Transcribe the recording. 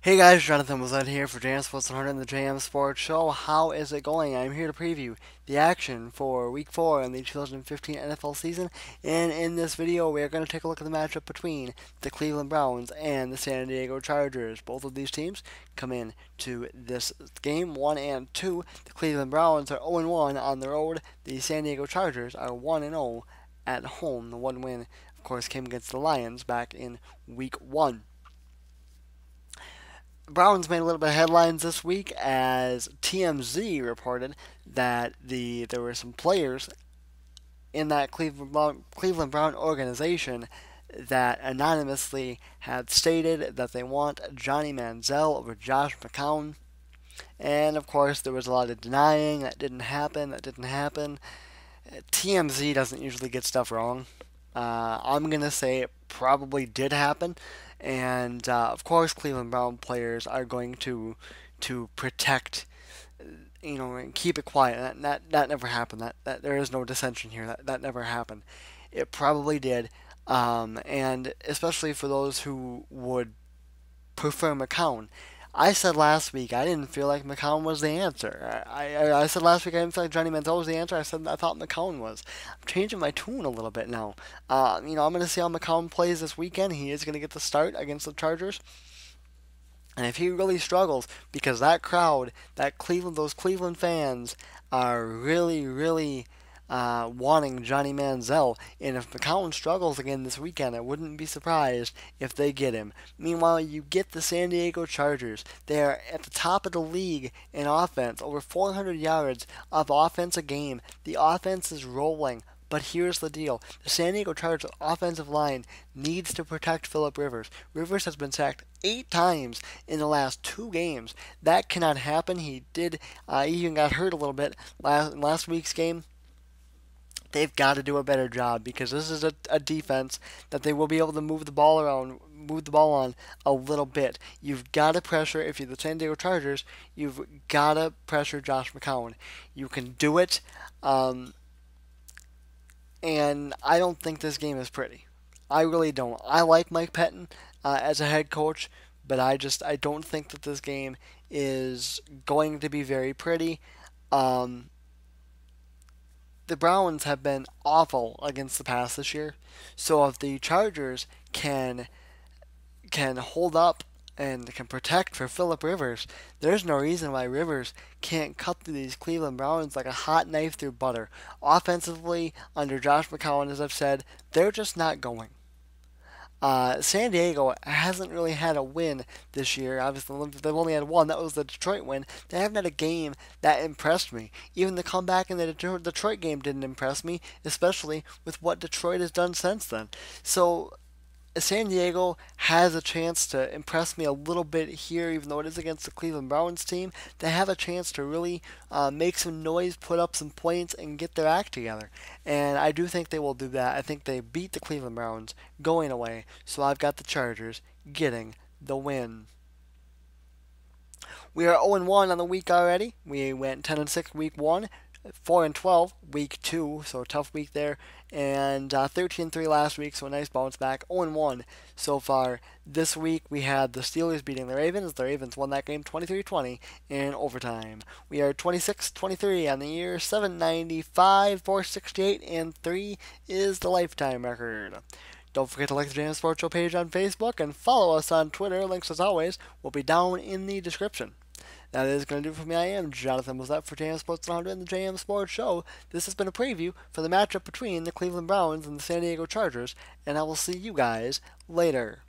Hey guys, Jonathan was here for JM Sports 100 and the JM Sports Show. How is it going? I'm here to preview the action for Week 4 in the 2015 NFL season, and in this video we are going to take a look at the matchup between the Cleveland Browns and the San Diego Chargers. Both of these teams come in to this game 1 and 2. The Cleveland Browns are 0-1 on the road. The San Diego Chargers are 1-0 at home. The one win, of course, came against the Lions back in Week 1. Browns made a little bit of headlines this week as TMZ reported that there were some players in that Cleveland Brown organization that anonymously had stated that they want Johnny Manziel over Josh McCown. And of course, there was a lot of denying that didn't happen. TMZ doesn't usually get stuff wrong. I'm going to say it probably did happen. And of course, Cleveland Brown players are going to protect, and keep it quiet. That never happened. That there is no dissension here. That never happened. It probably did, and especially for those who would prefer McCown. I said last week I didn't feel like McCown was the answer. I said last week I didn't feel like Johnny Manziel was the answer. I said I thought McCown was. I'm changing my tune a little bit now. I'm going to see how McCown plays this weekend. He is going to get the start against the Chargers. And if he really struggles, because that crowd, those Cleveland fans are really wanting Johnny Manziel, and if McCown struggles again this weekend, I wouldn't be surprised if they get him. Meanwhile, you get the San Diego Chargers. They are at the top of the league in offense, over 400 yards of offense a game. The offense is rolling. But here's the deal. The San Diego Chargers offensive line needs to protect Philip Rivers. Rivers has been sacked 8 times in the last 2 games. That cannot happen. He even got hurt a little bit last week's game. They've got to do a better job because this is a defense that they will be able to move the ball on a little bit. You've got to pressure, if you're the San Diego Chargers, you've got to pressure Josh McCown. You can do it. And I don't think this game is pretty. I really don't. I like Mike Pettin as a head coach, but I don't think that this game is going to be very pretty. Um, the Browns have been awful against the pass this year, so if the Chargers can hold up and can protect for Philip Rivers, there's no reason why Rivers can't cut through these Cleveland Browns like a hot knife through butter. Offensively, under Josh McCown, as I've said, they're just not going. San Diego hasn't really had a win this year. Obviously, they've only had one. That was the Detroit win. They haven't had a game that impressed me. Even the comeback in the Detroit game didn't impress me, especially with what Detroit has done since then. So San Diego has a chance to impress me a little bit here, even though it is against the Cleveland Browns team. They have a chance to really make some noise, put up some points, and get their act together. And I do think they will do that. I think they beat the Cleveland Browns going away. So I've got the Chargers getting the win. We are 0-1 on the week already. We went 10-6 week 1, 4-12 week 2, so a tough week there, and 13-3 last week, so a nice bounce back. 0-1 so far this week. We had the Steelers beating the Ravens. The Ravens won that game 23-20 in overtime. We are 26-23 on the year, 795, 468, and 3 is the lifetime record. Don't forget to like the JM Sports Show page on Facebook and follow us on Twitter. Links, as always, will be down in the description. That is going to do it for me. I am Jonathan Moslett for JM Sports 100 and the JM Sports Show. This has been a preview for the matchup between the Cleveland Browns and the San Diego Chargers, and I will see you guys later.